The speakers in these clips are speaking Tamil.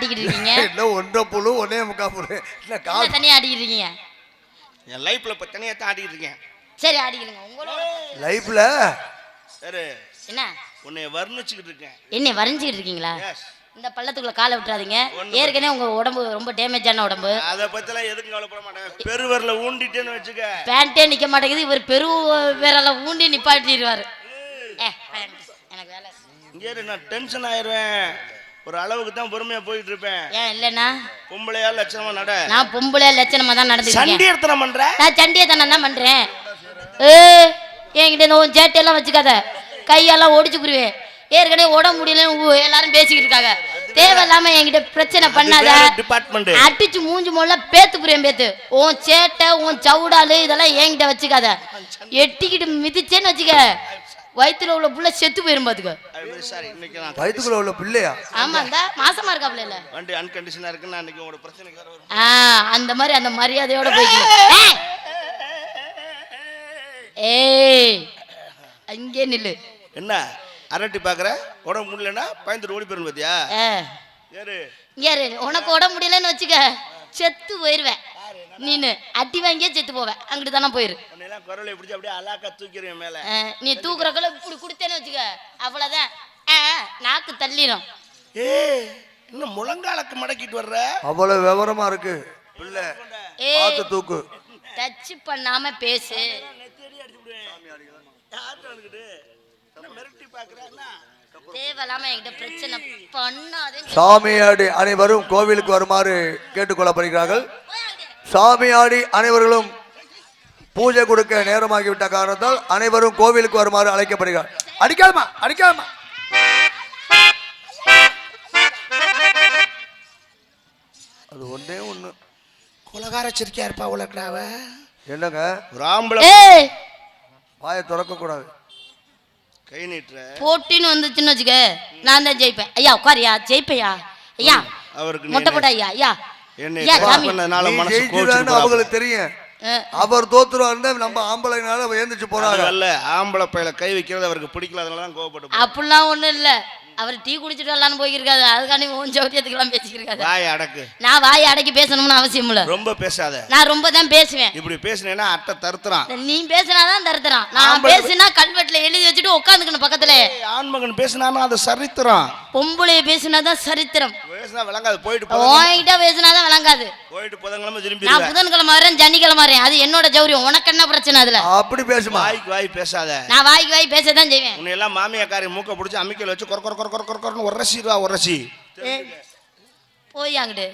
ஆட்டிக்கிட்டு இருக்கீங்க? இல்ல ஒன்றரை புழு ஒன்னே முக்கா புழு இல்ல கால் தனியா ஆட்டிக்கிட்டு இருக்கீங்க? என் லைஃப்ல இப்ப தனியா தான் ஆடிட்டு இருக்கேன். சரி ஆடிக்கிறீங்க உங்களோட லைஃப்ல. சரி என்ன உன்னை வர்ணிச்சுக்கிட்டு இருக்கேன். என்ன வரைஞ்சிக்கிட்டு இருக்கீங்களா? இந்த பள்ளத்துக்குள்ள காலை விட்டுறாதீங்க. ஏற்கனவே உங்க உடம்பு ரொம்ப டேமேஜான உடம்பு. அதை பத்திலாம் எதுக்கும் கவலைப்பட மாட்டேன். பெருவரில் ஊண்டிட்டேன்னு வச்சுக்க பேண்டே நிக்க மாட்டேங்குது. இவர் பெரு விரல ஊண்டி நிப்பாட்டிடுவாரு. எனக்கு வேலை இங்கே நான் டென்ஷன் ஆயிடுவேன். ஒரு அளவுக்கு தான் பொறுமையா போயிட்டு இருப்பேன். ஏன் இல்லைன்னா பொம்பளையா லட்சணமா நட. நான் பொம்பளையா லட்சணமா தான் நடந்துருக்கேன். சண்டியத்தனை பண்ற? நான் சண்டியத்தனம் தான் பண்றேன். என்கிட்ட இந்த சேட்டையெல்லாம் வச்சுக்காத, கையெல்லாம் ஒடிச்சு புரிவேன். ஏற்கனவே உடம்பு முடியலன்னு எல்லாரும் பேசிக்கிட்டு இருக்காங்க. தேவையில்லாம என்கிட்ட பிரச்சனை பண்ணாத. அடிச்சு மூஞ்சி மொல்ல பேத்து புரியும் பேத்து. உன் சேட்டை உன் சவுடாலு இதெல்லாம் என்கிட்ட வச்சுக்காத. எட்டிக்கிட்டு மிதிச்சேன்னு வச்சுக்க, வயிற்றுல உள்ள புள்ள செத்து போயிரும் பாத்துக்க. வயிற்றுக்குள்ள உள்ள பிள்ளையா? ஆமா, இந்த மாசமா இருக்காப்ல இல்ல வண்டி அன்கண்டிஷனா இருக்கு. நான் இன்னைக்கு உங்களோட பிரச்சனைக்கு வர அந்த மாதிரி அந்த மரியாதையோட போய்க்க. ஏய் அங்கே நில்லு. என்ன அரட்டி பாக்குற? உடம்பு முடியலன்னா பயந்துட்டு ஓடி போயிரும் பாத்தியா? யாரு உனக்கு உடம்பு முடியலன்னு வச்சுக்க, செத்து போயிருவேன். நீனு அடி வாங்கியே செத்து போவேன். அங்கிட்டு தானே போயிரு. குரலை பிடிச்சி அப்படியே அலாக்கா தூக்கிறேன் மேல. நீ தூக்குறக்குள்ள இப்படி குடுத்தேன்னு வச்சுக்க, அவ்வளவுதான். நாக்கு தள்ளிடும். இன்னும் முழங்காலக்கு மடக்கிட்டு வர்ற. அவ்வளவு விவரமா இருக்கு பிள்ளை. பார்த்து தூக்கு. டச் பண்ணாம பேசு. தேவையில்லாம என்கிட்ட பிரச்சனை பண்ணாதே. சாமியாடி அனைவரும் கோவிலுக்கு வருமாறு கேட்டுக்கொள்ளப்படுகிறார்கள். சாமியாடி அனைவர்களும் பூஜை கொடுக்க நேரமாகிவிட்ட காரணத்தால் அனைவரும் கோவிலுக்கு வருமாறு அழைக்கப்படுகிறார். அடிக்காதமா அடிக்காதமா. அது ஒன்னே ஒண்ணு. கொலகார சிரிக்கா இருப்பா உலகடாவ. என்னங்க ஒரு ஆம்பளை வாயை திறக்க கூடாது. கை நீட்டுற போட்டின்னு வந்துச்சுன்னு வச்சுக்க, நான் தான் ஜெயிப்பேன். ஐயா உட்காரியா, ஜெயிப்பையா ஐயா. அவருக்கு மொட்டை போட்டா ஐயா ஐயா அவங்களுக்கு தெரியும். அவர் தோத்துருவாரு. நம்ம ஆம்பளைனால எழுந்துச்சு போறாங்க. அல்ல ஆம்பளை பையில கை வைக்கிறது அவருக்கு பிடிக்கல, அதனாலதான் கோவப்பட்டு. அப்படிலாம் ஒண்ணும் இல்ல. அவர் டீ குடிச்சிட்டு வரலான்னு போயிருக்காது. அதுக்காண்டி உன் சௌரியத்துக்கெல்லாம் பேசிக்கிருக்காது. வாய் அடக்கு. நான் வாய் அடக்கி பேசணும்னு அவசியம் இல்ல. ரொம்ப பேசாத. நான் ரொம்ப தான் பேசுவேன். இப்படி பேசினேன்னா அட்டை தருத்துறான். நீ பேசினாதான் தருத்துறான். நான் பேசினா கல்வெட்டுல எழுதி வச்சுட்டு உட்காந்துக்கணும் பக்கத்துல. ஆண்மகன் பேசினானா அது சரித்திரம். பொம்பளைய பேசினாதான் சரித்திரம். பேசினா விளங்காது. போயிட்டு பேசினாதான் விளங்காது. போயிட்டு புதன்கிழமை திரும்பி. நான் புதன்கிழமை வரேன், சனிக்கிழமை வரேன். அது என்னோட ஜௌரியம். உனக்கு என்ன பிரச்சனை அதுல? அப்படி பேசுமா? வாய்க்கு வாய் பேசாத. நான் வாய்க்கு வாய் பேசதான் செய்வேன். உன்னை எல்லாம் மாமியாக்காரி மூக்க பிடிச்சி அம்மிக்கல வச்சு கொர கொர கொர கொர கொரன்னு உரசிடுவா. உரசி போய் அங்கிட்டு.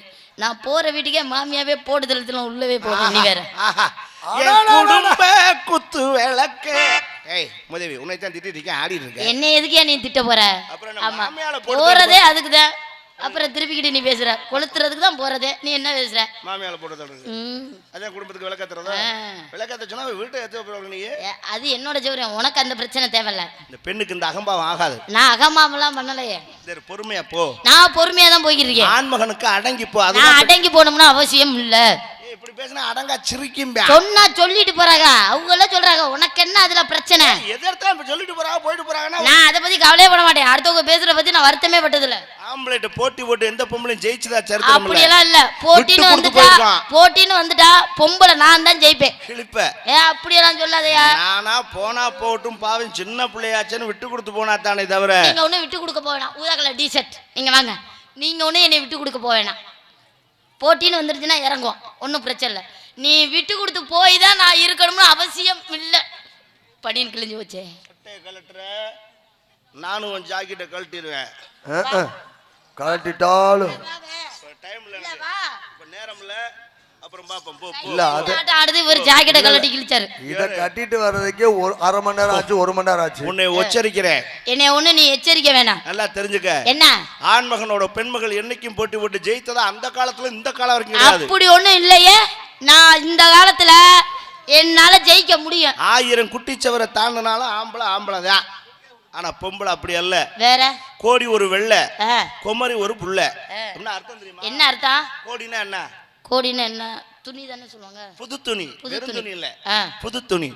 நான் போற வீட்டுக்கே மாமியாவே போடுதல் உள்ளவே போகும். நீ வேற குடும்ப குத்து விளக்கு. ஏய் முதவி உன்னை தான் திட்டிட்டு இருக்கேன், ஆடிட்டு இருக்கேன். என்ன எதுக்கே நீ திட்ட போற? ஆமா போறதே அதுக்குதான். அப்புறம் திருப்பிக்கிட்டு நீ பேசுற. கொளுத்துறதுக்கு தான் போறதே. நீ என்ன பேசுற? மாமியால போட்டு அதான் குடும்பத்துக்கு விளக்கத்துறதா? விளக்கத்த சொன்னா வீட்டை ஏத்த. நீ அது என்னோட ஜௌரியம். உனக்கு அந்த பிரச்சனை தேவையில்ல. இந்த பெண்ணுக்கு இந்த அகம்பாவம் ஆகாது. நான் அகம்பாவம்லாம் பண்ணலையே. சரி பொறுமையா போ. நான் பொறுமையா தான் போய்கிட்டு இருக்கேன். ஆண்மகனுக்கு அடங்கி போ. நான் அடங்கி போகணும்னு அவசியம் இல்ல. இப்படி பேசினா அடங்கா சிரிக்கும். சொன்னா சொல்லிட்டு போறாங்க. அவங்க எல்லாம் சொல்றாங்க உனக்கு என்ன அதுல பிரச்சனை? எதற்கா இப்ப சொல்லிட்டு போறாங்க போயிட்டு போறாங்கன்னா நான் அதை பத்தி கவலையே பட மாட்டேன். அடுத்தவங்க பேசுற பத்தி நான் வருத்தமே பட்டது இல்ல. ஆம்பளைட்ட போட்டி போட்டு எந்த பொம்பளையும் ஜெயிச்சதா சரித்திரம் இல்ல. அப்படி எல்லாம் இல்ல. போட்டின்னு வந்துட்டா பொம்பளை நான் தான் ஜெயிப்பேன். கிளிப்ப அப்படி எல்லாம் சொல்லாதயா. நானா போனா போட்டும் பாவம் சின்ன பிள்ளையாச்சுன்னு விட்டு கொடுத்து போனா தானே தவிர. நீங்க ஒண்ணு விட்டு கொடுக்க போவேணாம். ஊதாக்கல டிஷர்ட் நீங்க வாங்க. நீங்க ஒண்ணு என்னை விட்டு கொடுக்க போவேணாம். போட்டின்னு வந்துருச்சுன்னா இறங்குவோம். ஒன்றும் பிரச்சனை இல்லை. நீ விட்டு கொடுத்து போய் தான் நான் இருக்கணும்னு அவசியம் இல்லை. படின்னு கிழிஞ்சு வச்சே கலட்டுற. நானும் உன் ஜாக்கெட்டை கழட்டிடுவேன். கழட்டிட்டாலும் நேரம் இல்ல. அப்புறம் பாப்போம். போ இல்ல அது அடுத்து ஒரு ஜாக்கெட்டை கழட்டி கிழிச்சாரு. இத கட்டிட்டு வர்றதுக்கே அரை மணி நேரம் ஆச்சு, 1 மணி நேரம் ஆச்சு. உன்னை எச்சரிக்கிறேன். என்னை ஒண்ணு நீ எச்சரிக்க வேணாம். நல்லா தெரிஞ்சுக்க. என்ன ஆண்மகனோட பெண்மகள் என்னைக்கும் போட்டி போட்டு ஜெயித்ததா அந்த காலத்துல இந்த காலம் வரைக்கும் கிடையாது. அப்படி ஒண்ணும் இல்லையே. நான் இந்த காலத்துல என்னால ஜெயிக்க முடியும். 1000 குட்டிச்சவரை தாண்டினாலும் ஆம்பளை தான். ஆனா பொம்பளை அப்படி அல்ல. வேற கோடி ஒரு வெள்ளை, குமரி ஒரு புள்ள. என்ன அர்த்தம் தெரியுமா? என்ன அர்த்தம்? கோடினா என்ன? கோடினா என்ன? துணி தானே சொல்லுவாங்க. புது துணி. வெறும் துணி இல்ல, புது துணி.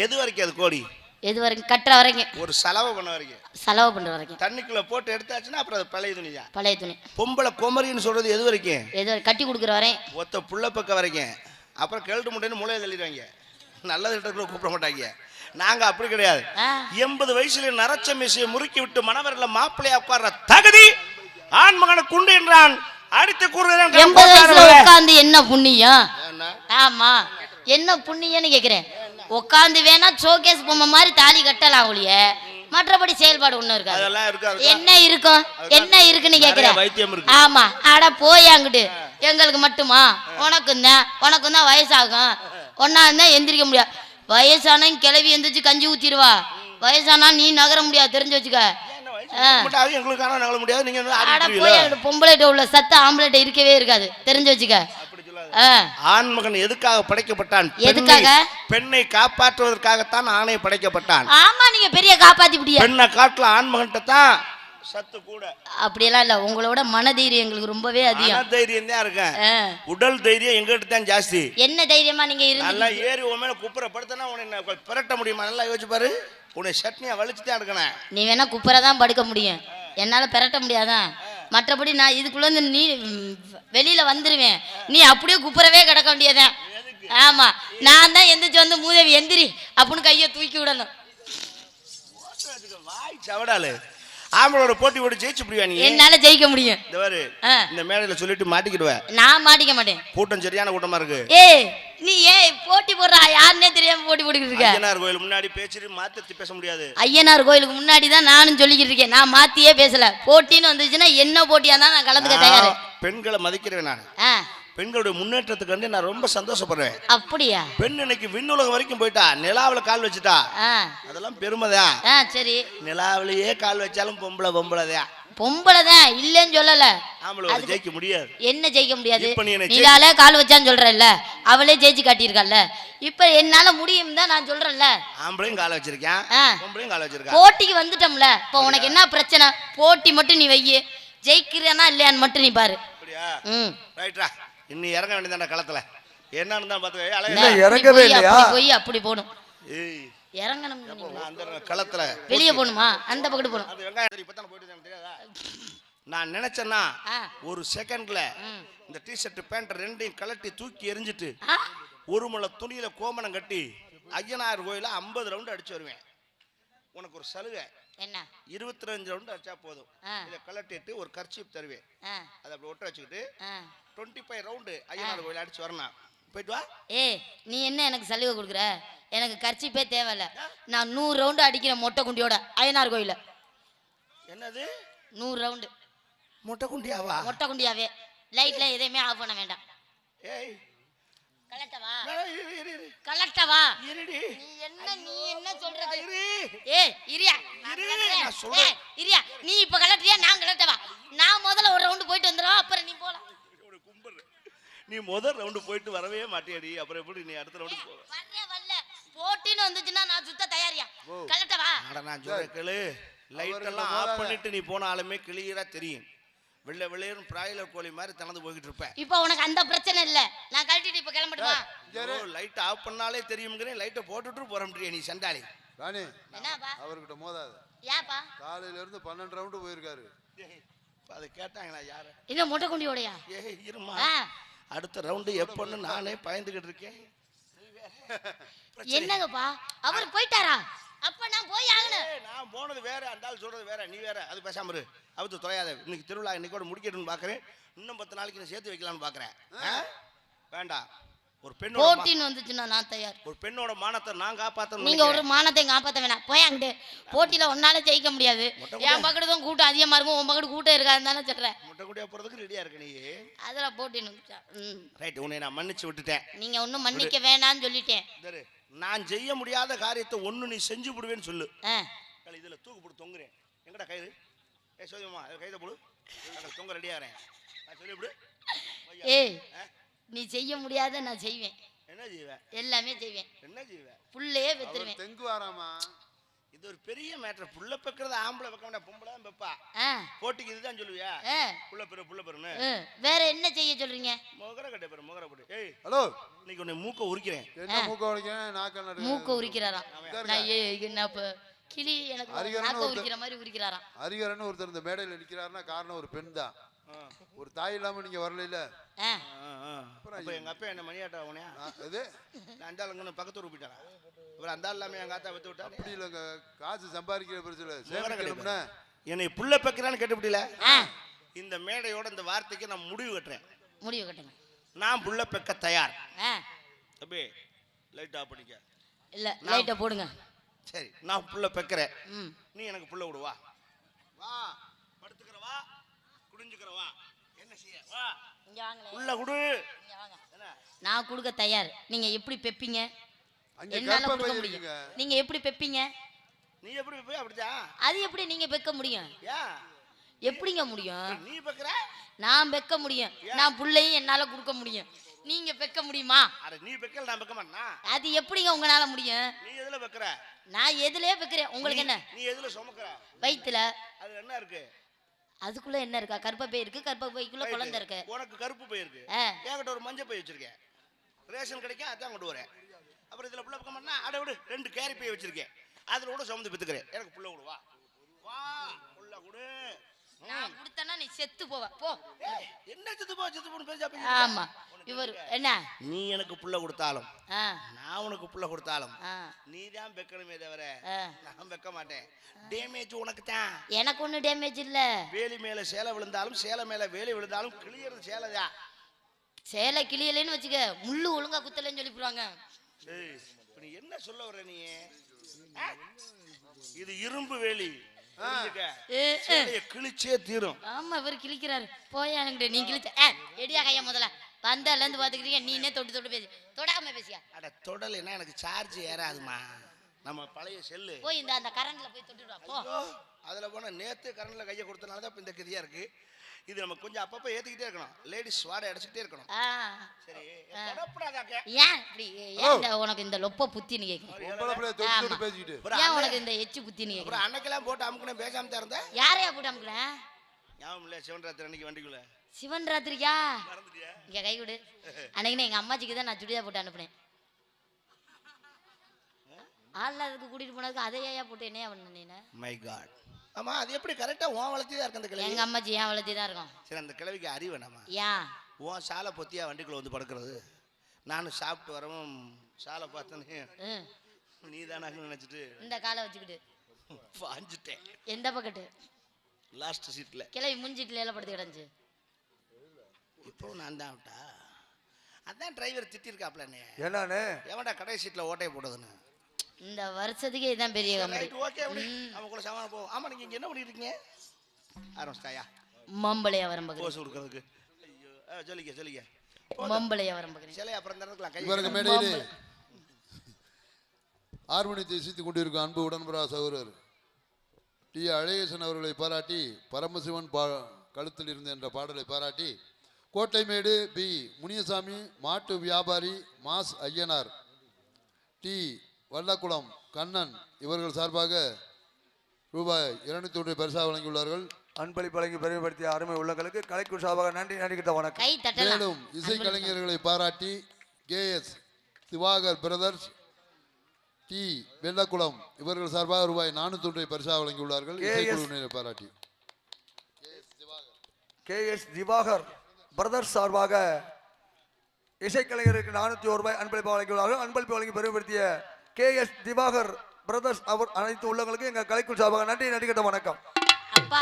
எது வரைக்கும் அது கோடி? எது வரைக்கும் கட்டுற வரைக்கும் ஒரு செலவு பண்ண வரைக்கும் செலவு பண்ற வரைக்கும் தண்ணிக்குள்ள போட்டு எடுத்தாச்சுன்னா அப்புறம் அது பழைய துணி தான். பழைய துணி. பொம்பளை குமரின்னு சொல்றது எது வரைக்கும்? எது கட்டி கொடுக்குற வரையும். ஒத்த புள்ள பக்கம் வரைக்கும். அப்புறம் கிழட்டு முட்டைன்னு மூளையை தள்ளிடுவாங்க. நல்லது கிட்ட கூப்பிட மாட்டாங்க. நாங்க அப்படி கிடையாது. 80 வயசுல நரச்ச மீசையை முறுக்கி விட்டு மணவரில் மாப்பிள்ளையா உட்கார்ற தகுதி ஆண் மகனுக்கு உண்டு என்றான். அடுத்து கூறுகிறேன் 80 வயசுல உட்கார்ந்து என்ன புண்ணியம்? ஆமா என்ன புண்ணியம்னு கேக்குறேன். உட்கார்ந்து வேணா ஷோகேஸ் பொம்மை மாதிரி தாலி கட்டலாம் ஒழிய மற்றபடி செயல்பாடு ஒண்ணும் இருக்காது. என்ன இருக்கும்? என்ன இருக்குன்னு கேக்குறேன். ஆமா அட போய் அங்கிட்டு. எங்களுக்கு மட்டுமா? உனக்கும் தான் வயசாகும். ஒன்னா இருந்தா எந்திரிக்க முடியாது. வயசான கிளவி எந்திரிச்சு கஞ்சி ஊத்திடுவா. வயசானா நீ நகர முடியாது, தெரிஞ்சு வச்சுக்க. பொம்பளைட்ட உள்ள சத்த ஆம்பளைட்ட இருக்கவே இருக்காது, தெரிஞ்சு வச்சுக்க. ஆண்மகன் எதுக்காக படைக்கப்பட்டான்? எதுக்காக? பெண்ணை காப்பாற்றுவதற்காகத்தான் ஆணை படைக்கப்பட்டான். ஆமா நீங்க பெரிய காப்பாத்தி முடியாது. பெண்ணை காட்டுல ஆண்மகன்ட்ட தான் சத்து கூட. அப்படியெல்லாம் இல்ல, உங்களோட மனதைரியம் எங்களுக்கு ரொம்பவே அதிகம். மனதைரியம் தான் இருக்கேன். உடல் தைரியம் எங்கிட்ட தான் ஜாஸ்தி. என்ன தைரியமா நீங்க இருந்து நல்லா ஏறி உன் மேல குப்புற படுத்தனா உன்னை பிரட்ட முடியுமா? நல்லா யோசிச்சு பாரு. உன்னை சட்னியா வலிச்சுதான் எடுக்கணும். நீ வேணா குப்புற தான் படுக்க முடியும், என்னால பெரட்ட முடியாதான். மற்றபடி நான் இதுக்குள்ள இருந்து நீ வெளியில வந்துருவேன். நீ அப்படியே குப்புறவே கிடக்க வேண்டியதான். ஆமா நான் தான் எந்திரிச்சு வந்து மூதேவி எந்திரி அப்படின்னு கையை தூக்கி விடணும். வாய் சவடாலு ஆம்பளோட போட்டி போட்டு ஜெயிச்சு முடியா? நீ என்னால ஜெயிக்க முடியும். இந்த மேடையில சொல்லிட்டு மாட்டிக்கிடுவேன். நான் மாட்டிக்க மாட்டேன். கூட்டம் சரியான கூட்டமா இருக்கு. நீ ஏன் போட்டி போடுற? யாருன்னே தெரியாம போட்டி போட்டுக்கிட்டு இருக்க. ஐயனார் கோயில் முன்னாடி பேசிட்டு மாத்தி பேச முடியாது. ஐயனார் கோயிலுக்கு முன்னாடி தான் நானும் சொல்லிக்கிட்டு இருக்கேன். நான் மாத்தியே பேசல. போட்டின்னு வந்துச்சுன்னா என்ன போட்டியா தான் நான் கலந்துக்க தயாரு. பெண்களை மதிக்கிறேன் நான். பெண்களுடைய முன்னேற்றத்துக்கு நான் ரொம்ப சந்தோஷப்படுறேன். அப்படியா? பெண் இன்னைக்கு விண்ணுலகம் வரைக்கும் போயிட்டா, நிலாவில கால் வச்சுட்டா, அதெல்லாம் பெருமைதான். சரி, நிலாவிலேயே கால் வச்சாலும் பொம்பளைதான். பொம்பளைதான் இல்லன்னு சொல்லல. ஆம்பளை ஜெயிக்க முடியாது. என்ன ஜெயிக்க முடியாது? நிலால கால் வச்சான்னு சொல்றேன்ல, அவளே ஜெயிச்சு காட்டியிருக்காள்ல. இப்ப என்னால முடியும் தான் நான் சொல்றேன்ல. ஆம்பளையும் கால வச்சிருக்கேன், பொம்பளையும் கால வச்சிருக்கேன். போட்டிக்கு வந்துட்டோம்ல. இப்ப உனக்கு என்ன பிரச்சனை? போட்டி மட்டும் நீ வையி, ஜெயிக்கிறேனா இல்லையான்னு மட்டும் நீ பாரு. அப்படியா? ரைட்ரா. இன்னும் இறங்க வேண்டியதான களத்துல. என்னன்னு தான் பாத்து இறங்கவே இல்லையா? போய் அப்படி போணும். இறங்கணும் அந்த களத்துல. வெளியே போணுமா? அந்த பக்கத்து போணும். அது வெங்காயம் இப்பதான் போயிட்டு தெரியாதா? நான் நினைச்சேன்னா ஒரு செகண்ட்ல இந்த டி-ஷர்ட் பேண்ட் ரெண்டையும் கலட்டி தூக்கி எரிஞ்சிட்டு ஒரு முளை துணியில கோமணம் கட்டி ஐயனார் கோயில 50 ரவுண்ட் அடிச்சு வருவேன். உனக்கு ஒரு சலுகை என்ன? 25 ரவுண்ட் அடிச்சா போதும். இதை கலட்டிட்டு ஒரு கர்ச்சீப் தருவேன். அதை அப்படி ஒட்ட வச்சுக்கிட்டு 25 ரவுண்டு ஐயனார் கோயில் அடிச்சு வரணும். போயிட்டு வா. நீ என்ன எனக்கு சலுகை கொடுக்குற? எனக்கு கர்ச்சீப்பே தேவையில்ல. நான் 100 ரவுண்டு அடிக்கிறேன் மொட்டை குண்டியோட ஐயனார் கோயில. என்னது 100 ரவுண்டு? மொட்டை குண்டியாவா? மொட்டை குண்டியாவே. லைட்ல எதையுமே ஆஃப் பண்ண வேண்டாம். கலட்டவா? கலட்டவா? நீ என்ன சொல்றது? இரியா இரியா, நீ இப்ப கலட்டியா நான் கலட்டவா? நான் முதல்ல ஒரு ரவுண்டு போயிட்டு வந்துடுவா, அப்புறம் நீ போலாம். நீ முதல் ரவுண்டு போயிட்டு வரவே மாட்டியாடி, அப்புறம் எப்படி நீ அடுத்த ரவுண்டு போவ? வரல போட்டின்னு வந்துச்சுன்னா நான் சுத்த தயாரியா. கலட்டவா? அட நான் சொல்ற கேளு. லைட் எல்லாம் ஆஃப் பண்ணிட்டு நீ போனாலுமே கிளியரா தெரியும். வெள்ளை வெள்ளையரும் பிராய்லர் கோழி மாதிரி தனது போய்கிட்டு இருப்பேன். இப்போ உனக்கு அந்த பிரச்சனை இல்ல. நான் கழட்டிட்டு இப்ப கிளம்பட்டுமா? லைட் ஆஃப் பண்ணாலே தெரியும்ங்கறே. லைட்டை போட்டுட்டு போற முடியே நீ சண்டாளி. ராணி என்னப்பா? அவர்கிட்ட மோதாத. ஏப்பா? காலையில இருந்து 12 ரவுண்ட் போயிருக்காரு. அது கேட்டாங்களா யாரு? இல்ல மொட்டை குண்டியோடயா? இருமா, அடுத்த ரவுண்டு எப்பன்னு நானே பயந்துகிட்டு இருக்கேன். என்னங்கப்பா அவர் போயிட்டாரா? அப்ப நான் போய் ஆகணும். நான் போனது வேற, அந்தாள் சொல்றது வேற, நீ வேற. அது பேசாம இரு. அவுத்து தொலையாத. இன்னைக்கு திருவிழா இன்னைக்கோட முடிக்கணும்னு பாக்குறேன். இன்னும் 10 நாளைக்கு நான் சேர்த்து வைக்கலாம்னு பாக்குறேன். வேண்டாம். ஒரு பெண்ணோட போட்டின்னு வந்துச்சுன்னா நான் தயார். ஒரு பெண்ணோட மானத்தை நான் காப்பாத்தணும். நீங்க ஒரு மானத்தை காப்பாத்த வேணாம். போய் அங்கிட்டு. போட்டியில ஒன்னால ஜெயிக்க முடியாது. என் பக்கத்து தான் கூட்டம் அதிகமா இருக்கும், உன் பக்கத்து கூட்டம் இருக்காதுன்னு தானே சொல்றேன். முட்டை குடியா போறதுக்கு ரெடியா இருக்க நீ. அதெல்லாம் போட்டின்னு ரைட். உன்னை நான் மன்னிச்சு விட்டுட்டேன். நீங்க ஒன்னும் மன்னிக்க வேணாம்னு சொல்லிட்டேன். நான் செய்ய முடியாத காரியத்தை ஒண்ணு நீ செஞ்சு விடுவேன்னு சொல்லு. இதுல தூக்கு போட்டு தொங்குறேன். எங்கடா கயிறு? சோதியம்மா கைத போடு. தொங்க ரெடியா வரேன். நான் சொல்லி விடு. நீ செய்ய முடியாத நான் செய்வேன். என்ன செய்வேன்? எல்லாமே செய்வேன். என்ன செய்வேன்? புள்ளையே வெத்துருவேன். தெங்கு வாராமா? இது ஒரு பெரிய மேட்டர். புள்ள பெக்கிறது ஆம்பளை வைக்க வேண்டாம், பொம்பளை தான் பெப்பா. போட்டிக்கு இதுதான் சொல்லுவியா? புள்ள பெருன்னு வேற என்ன செய்ய சொல்றீங்க? முகர கட்ட பெரு, முகர போடு. ஏய் ஹலோ, இன்னைக்கு உன்னை மூக்க உரிக்கிறேன். என்ன மூக்க உரிக்கிறேன்? நாக்க மூக்க உரிக்கிறாராம். நான் என்ன கிளி எனக்கு நாக்க உரிக்கிற மாதிரி உரிக்கிறாராம். ஹரிகரன் ஒருத்தர் இந்த மேடையில் நிற்கிறாருன்னா காரணம் ஒரு பெண் தான். ஒரு தாய் இல்லாம நீங்க வரல. எங்க அப்பா என்ன மணியாட்டா அவனே இது அந்தாளுங்க பக்கத்து ஊருக்கு போயிட்டாரா? இவர் அந்த இல்லாம எங்க ஆத்தா வித்து விட்டா. அப்படி இல்லைங்க, காசு சம்பாதிக்கிற பிரச்சனை. என்னை புள்ள பெக்கிறான்னு கேட்டுவிட்டீல? இந்த மேடையோட இந்த வார்த்தைக்கு நான் முடிவு கட்டுறேன். முடிவு கட்டுங்க. நான் புள்ள பெக்க தயார். அப்பே லைட் ஆஃப் பண்ணிக்க. இல்ல லைட்ட போடுங்க. சரி, நான் புள்ள பெக்கறேன். நீ எனக்கு புள்ள விடு. வா வா, படுத்துக்கற வா, குடிஞ்சுக்கற வா, என்ன செய்ய வா, இங்க வாங்க. புள்ள குடு. இங்க வாங்க. நான் கொடுக்க தயார். நீங்க எப்படி பெப்பீங்க? அங்க என்னால கற்ப கொடுக்க முடியும். நீங்க எப்படி பெப்பீங்க? நீ எப்படி பெப்ப? அப்படிடா. அது எப்படி நீங்க பெக்க முடியும்? எப்படிங்க முடியும்? நீ பெக்கற, நான் பெக்க முடியும். நான் புள்ளையும் என்னால கொடுக்க முடியும். நீங்க பெக்க முடியுமா? அட நீ பெக்கல, நான் பெக்க மாட்டேனா? அது எப்படிங்க உங்களால முடியும்? நீ எதுல பெக்கற? நான் எதுலயே பெக்கறேன். உங்களுக்கு என்ன? நீ எதுல சுமக்கற? வயித்துல. அது என்ன இருக்கு? அதுக்குள்ள என்ன இருக்கா? கர்ப்பப்பை இருக்கு. கர்ப்பப்பைக்குள்ள குழந்தை இருக்கு. உனக்கு கருப்பு பை இருக்கு. என்கிட்ட ஒரு மஞ்சள் பை வச்சிருக்கேன். ரேஷன் கிடைக்கும், அதான் கொண்டு வரேன். அப்புறம் இதுல புள்ள பெக்க மாட்டேனா? அட விடு, 2 கேரி பை வச்சிருக்கேன். அதுல கூட சுமந்து பெத்துக்கிறேன். எனக்கு புள்ள விடு. வா வா, புள்ள குடு. நான் கொடுத்தனா நீ செத்து போவ. போ. என்ன செத்து போ, செத்து போன்னு பேசா பேசி. ஆமா, இவர் என்ன? நீ எனக்கு புள்ள கொடுத்தாலும் நான் உனக்கு புள்ள கொடுத்தாலும் நீ தான் பெக்கணுமே தவிர நான் பெக்க மாட்டேன். டேமேஜ் உனக்கு தான். எனக்கு ஒண்ணு டேமேஜ் இல்ல. வேலி மேல சேலை விழுந்தாலும் சேலை மேல வேலி விழுந்தாலும் கிளியறது சேலைதான். சேலை கிளியலன்னு வச்சுக்க, முள்ளு ஒழுங்கா குத்தலன்னு சொல்லி போடுவாங்க. நீ என்ன சொல்ல வர? நீ இது இரும்பு வேலி, கிழிச்சே தீரும். ஆமா, இவர் கிழிக்கிறாரு. போயா எனக்கு நீ கிழிச்ச எடியா கையா முதல்ல வந்தால இருந்து பாத்துக்கிட்டீங்க. நீனே தொட்டு தொட்டு பேசி, தொடாம பேசியா? அட தொடலைன்னா எனக்கு சார்ஜ் ஏறாதுமா. நம்ம பழைய செல்லு போய் இந்த அந்த கரண்ட்ல போய் தொட்டுடுவா. போ. அதுல போனா நேத்து கரண்ட்ல கையை கொடுத்தனால தான் இந்த கதியா இருக்கு. இது நம்ம கொஞ்சம் அப்பப்ப ஏத்திக்கிட்டே இருக்கணும். லேடிஸ் வாடை அடிச்சுக்கிட்டே இருக்கணும். சரி, தொடப்படாதாக்க. ஏன் இப்படி? ஏன் உனக்கு இந்த லொப்ப புத்தின்னு கேக்குறேன்? ஏன் உனக்கு இந்த எச்சு புத்தின்னு கேக்குறேன்? அப்புறம் அன்னைக்கெல்லாம் போட்டு அமுக்குனே பேசாம தான் இருந்த. யாரையா போட்டு அமுக்குறேன்? ஞாபகம் இல்ல? சிவன் ராத்திரி அன்னைக்கு வண்டிக்குள்ள. சிவன் ராத்திரியா? இங்க கை கொடு. அன்னைக்கு எங்க அம்மாச்சிக்கு தான் நான் சுடிதார் போட்டு அனுப்புனேன். ஆள்லாதுக்கு கூட்டிட்டு போனதுக்கு அதை ஏயா போட்டு என்னையா பண்ண? My God. ஆமா, அது எப்படி கரெக்டா உன் வளர்த்தி தான் இருக்கு அந்த கிழவி? எங்க அம்மாச்சி ஏன் வளர்த்தி தான் இருக்கும். சரி, அந்த கிழவிக்கு அறிவு வேணாமா? ஏன் உன் சாலை பொத்தியா வண்டிக்குள்ள வந்து படுக்கிறது? நானும் சாப்பிட்டு வரவும் சாலை பார்த்தனே நீ தானாக நினைச்சிட்டு இந்த காலை வச்சுக்கிட்டு பாஞ்சிட்டேன். எந்த பக்கத்து? லாஸ்ட் சீட்ல. கிழவி முஞ்சிட்டுல படுத்து கிடந்துச்சு. இப்போ நான் தான் விட்டா. அதான் டிரைவர் திட்டிருக்காப்ல. என்னன்னு எவன்டா கடைசி சீட்ல ஓட்டையை போடுதுன்னு. இந்த வருஷத்துக்கே இதான் பெரிய கம்பெனி. ஓகே, அவங்கள சாமான போ. ஆமா, நீங்க இங்க என்ன பண்ணிட்டு இருக்கீங்க? ஆரம்பிச்சாயா? மம்பளையா வரம்பு கோஸ் கொடுக்கிறதுக்கு. ஐயோ, சொல்லிக்க. மம்பளையா வரம்பு சிலை அப்புறம் தரதுலாம் கை இவருக்கு மேடையிலே ஹார்மோனியத்தை இசைத்துக் கொண்டிருக்கும் அன்பு உடன்பரா சகோதரர் டி அழகேசன் அவர்களை பாராட்டி, பரமசிவன் கழுத்தில் இருந்து என்ற பாடலை பாராட்டி, கோட்டைமேடு பி முனியசாமி, மாட்டு வியாபாரி மாஸ் ஐயனார், டி வல்லக்குளம் கண்ணன் இவர்கள் சார்பாக ரூபாய் 200 பரிசாக வழங்கியுள்ளார்கள். அன்பளிப்பு வழங்கி பெருமைப்படுத்திய அருமை உள்ளங்களுக்கு கலைக்கு சார்பாக நன்றி கிட்ட வணக்கம். மேலும் இசை கலைஞர்களை பாராட்டி KS Diwakar Brothers, T Vellakulam இவர்கள் சார்பாக ரூபாய் 400 பரிசாக வழங்கியுள்ளார்கள். இசைக்குழுவினரை பாராட்டி KS திவாகர் பிரதர்ஸ் சார்பாக இசைக்கலைஞருக்கு 401 ரூபாய் அன்பளிப்பு வழங்கியுள்ளார்கள். அன்பளிப்பு வழங்கி பெருமைப்படுத்திய KS திவாகர் பிரதர்ஸ் அவர் அனைத்து உள்ளங்களுக்கு எங்க கலைக்குள் சார்பாக நன்றி கிட்ட வணக்கம். அப்பா,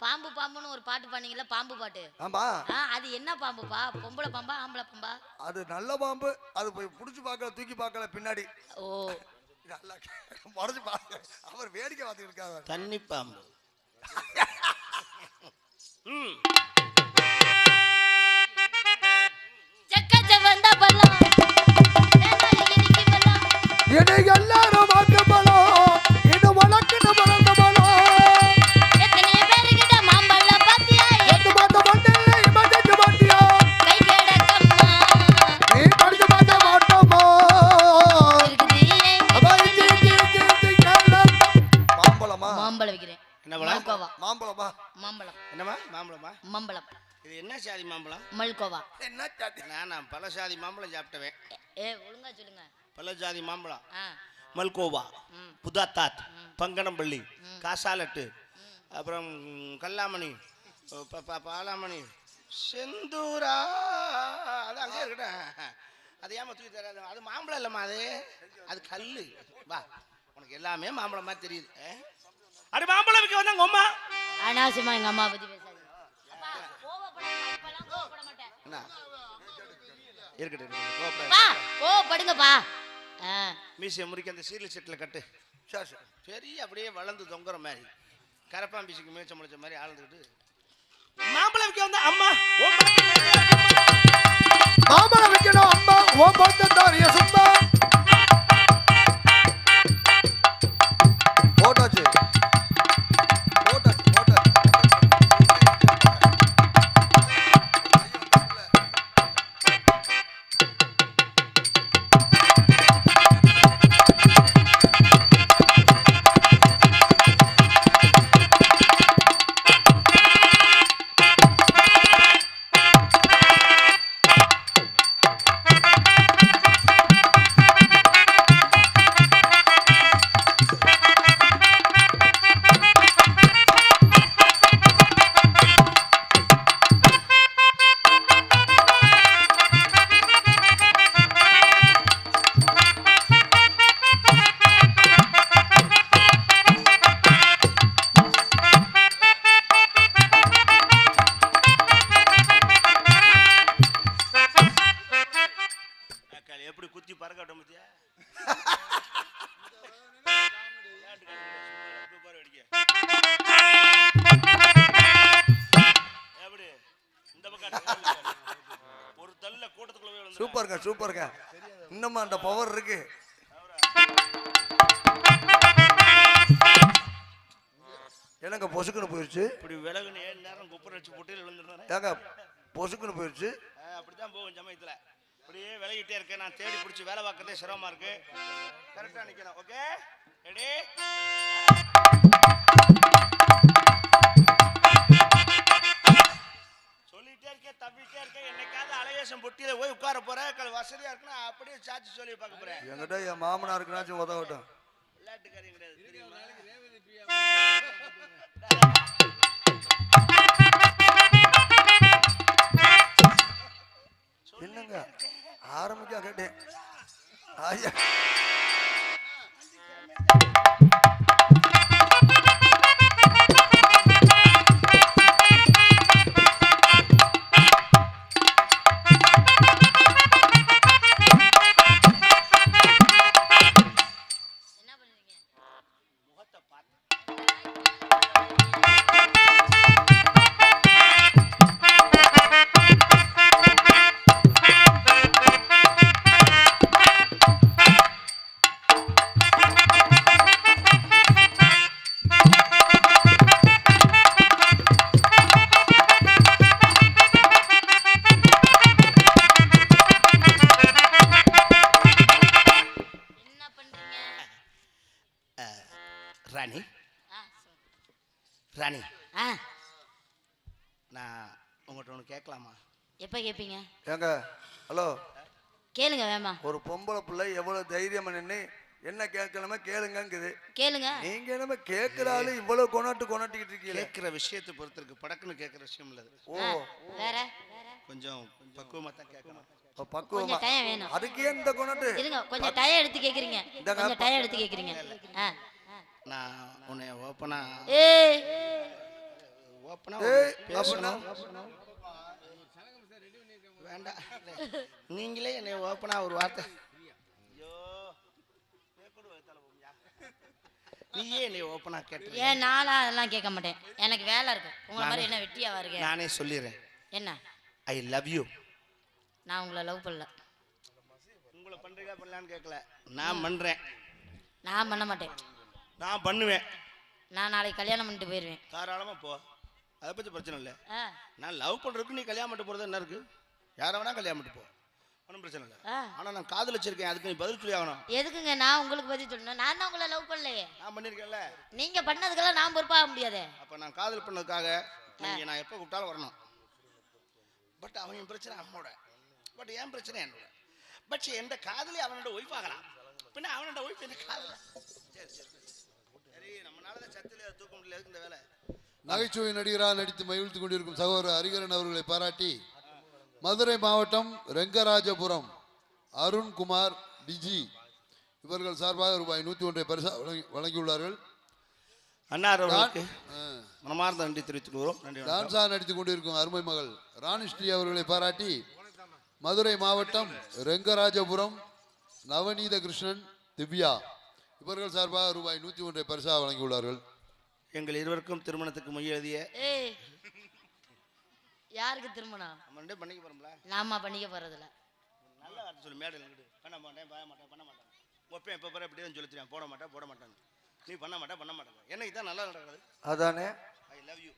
பாம்பு பாம்புன்னு ஒரு பாட்டு பண்ணீங்கல்ல, பாம்பு பாட்டு. ஆமா, அது என்ன பாம்புப்பா? பொம்பளை பாம்பா ஆம்பளை பாம்பா? அது நல்ல பாம்பு. அது போய் புடிச்சு பார்க்கல, தூக்கி பார்க்கல பின்னாடி. ஓ, நல்லா மறைச்சு பாருங்க. அவர் வேடிக்கை பார்த்துட்டு இருக்காங்க. தண்ணி பாம்பு. என்னை எல்லாரும் வாக்கப்படும் இது வழக்கு பறந்த பலம். எத்தனை பேருக்கிட்ட மாம்பழ பாத்தியா? எட்டு மாத்த மண்டல இமஜெட் பாத்தியா? கை கேடக்கம்மா நீ படிச்ச மாட்ட மாட்டமா. இருக்குது. அபாய் கேள என்ன சாதி மாம்பழம்? மல்கோவா. என்ன சாதி? நான் பல சாதி மாம்பழம் சாப்பிட்டவேன். ஒழுங்கா சொல்லுங்க. பல ஜாதி மாம்பழம். ஆ. மல்கோவா, புதாத்தாத், பங்கனம்பள்ளி, காசாலட்டு, அப்புறம் கல்லாமணி, பாலாமணி, செந்தூரா. அது அங்கே இருக்கட்ட. அது ஏமா தூக்கி தராது? அது மாம்பழம் இல்லைம்மா, அது கல். வா, உனக்கு எல்லாமே மாம்பழம் மாதிரி தெரியுது. அடி மாம்பழம் விற்க வந்தாங்க அம்மா. அனாவசியமா எங்க அம்மா பத்தி பேசாதீங்க. என்ன இருக்கட்டும், கோவப்படுங்கப்பா. மீசை முறிக்க அந்த சீரியல் செட்டில் கட்டு. சார் சார் பெரிய அப்படியே வளர்ந்து தொங்குற மாதிரி கரப்பாம்பீசிக்கு மேய்ச்ச முடிச்ச மாதிரி ஆளுந்துக்கிட்டு மாம்பழம் விற்க வந்தா அம்மா. மாம்பழம் வைக்கணும் அம்மா, ஓ பந்தத்தாரிய சும்மா. போட்டாச்சு போட்டாச்சு போட்டாச்சு. எப்படி குத்தி பறக்கட்டும் பத்தியா? எப்படி இந்த பக்கம் ஒரு தள்ள கூட்டத்துக்குள்ள சூப்பர்க்கா சூப்பர்க்கா. இன்னமும் அந்த பவர் இருக்கு. என்னங்க பொசுக்குன்னு போயிடுச்சு? இப்படி விலகுன்னு 7 நேரம் குப்பரை வச்சு பொட்டியில் விழுந்துருந்தேன். ஏங்க பொசுக்குன்னு போயிடுச்சு? அப்படித்தான் போகும் சமயத்தில். அப்படியே விலகிட்டே இருக்கேன். நான் தேடி பிடிச்சி வேலை பார்க்கறதே சிரமமா இருக்கு. கரெக்டாக நிற்கணும். Okay ready? சொல்லிட்டே இருக்கேன், தப்பிட்டே இருக்கேன். என்னைக்காவது அலைவேசம் பொட்டியில போய் உட்கார போறேன், வசதியா இருக்குன்னா அப்படியே சாட்சி சொல்லி பார்க்க போறேன். என்கிட்ட என் மாமனாருக்குனாச்சும் உதவட்டும். விளையாட்டுக்காரி கிடையாது தெரியுமா? என்னங்க ஆரம்பிக்க கேட்டேன். ஐயா ராணி, ராணி, நான் உங்கள்கிட்ட ஒன்று கேட்கலாமா? எப்ப கேப்பீங்க? ஏங்க ஹலோ கேளுங்க வேமா. ஒரு பொம்பளை பிள்ளை எவ்வளவு தைரியமா நின்று என்ன கேட்கணுமோ கேளுங்கங்குது. கேளுங்க. நீங்க என்னமா கேட்கிறாளு இவ்வளவு கொண்டாட்டிக்கிட்டு இருக்கீங்க? கேட்கிற விஷயத்தை பொறுத்து இருக்கு. படக்குன்னு கேட்கிற விஷயம் இல்லை. ஓ வேற கொஞ்சம் பக்குவமா தான் கேட்கணும். பக்குவமா டைம் வேணும். அதுக்கு ஏன் இந்த கொண்டாட்டு? இருங்க, கொஞ்சம் டைம் எடுத்து கேக்குறீங்க. கொஞ்சம் டைம் எடுத்து கேக்குறீங்க. நான் உன்னை ஓப்பனா பேசணும். வேண்டாம், நீங்களே என்னை ஓப்பனா ஒரு வார்த்தை. நீயே என்னை ஓப்பனா கேட்டு. ஏன் நானா அதெல்லாம் கேட்க மாட்டேன். எனக்கு வேலை இருக்கு. உங்களை மாதிரி என்ன வெட்டியாவா இருக்கு? நானே சொல்லிடுறேன். என்ன? I love you. நான் உங்களை லவ் பண்ணல. உங்களை பண்றீங்களா பண்ணலான்னு கேட்கல. நான் பண்றேன். நான் பண்ண மாட்டேன். நான் பண்ணுவேன். நான் நாளைக்கு கல்யாணம் பண்ணிட்டு போயிடுவேன். தாராளமா போ, அதை பற்றி பிரச்சனை இல்லை. நான் லவ் பண்றதுக்கு நீ கல்யாணம் பண்ணிட்டு போறது என்ன இருக்கு? யாரை வேணா கல்யாணம் பண்ணிட்டு போ, ஒன்றும் பிரச்சனை இல்லை. ஆனா நான் காதலிச்சிருக்கேன், அதுக்கு நீ பதில் சொல்லி ஆகணும். எதுக்குங்க நான் உங்களுக்கு பதில் சொல்லணும்? நான் தான் உங்களை லவ் பண்ணலையே. நான் பண்ணிருக்கேன்ல. நீங்க பண்ணதுக்கெல்லாம் நான் பொறுப்பாக முடியாது. அப்ப நான் காதல் பண்ணதுக்காக நீங்க நான் எப்போ கூப்பிட்டாலும் வரணும். பட் அவன் பிரச்சனை அவனோட, பட் என் பிரச்சனை என்னோட. பட் எந்த காதலி அவனோட ஒய்ஃப் ஆகலாம், பின்ன அவனோட ஒய்ஃப் என்ன காதல. சரி சரி சரி, நம்மளால சத்தில தூக்க முடியல இந்த வேலை. நகைச்சுவை நடிகராக நடித்து மகிழ்ந்து கொண்டிருக்கும் சகோதரர் ஹரிகரன் அவர்களை பாராட்டி மதுரை மாவட்டம் ரெங்கராஜபுரம் அருண்குமார் விஜி இவர்கள் சார்பாக ரூபாய் 101 பரிசா வழங்கியுள்ளார்கள். அன்னார் அவர்களுக்கு மனமார்ந்த நன்றி தெரிவித்துக் கொள்கிறோம். நன்றி. டான்ஸா நடித்துக் கொண்டிருக்கும் அருமை மகள் ராணிஸ்ரீ அவர்களை பாராட்டி மதுரை மாவட்டம் ரெங்கராஜபுரம் நவநீத கிருஷ்ணன் திவ்யா இவர்கள் சார்பாக ரூபாய் 101 பரிசா வழங்கியுள்ளார்கள். எங்கள் இருவருக்கும் திருமணத்துக்கு மொய் எழுதிய யாருக்கு திருமணம்? நம்ம பண்ணிக்க போறோம்ல. நாம பண்ணிக்க போறதில்ல. நல்ல வார்த்தை சொல்லு. மேடையில் பண்ண மாட்டேன் பண்ண மாட்டேன் ஒப்பேன் இப்போ பாரு இப்படியே சொல்லிக்கிறேன். போட மாட்டேன் நீ பண்ண மாட்டேன் என்ன இதான் நல்லா நடக்குது. அதானே. I love you.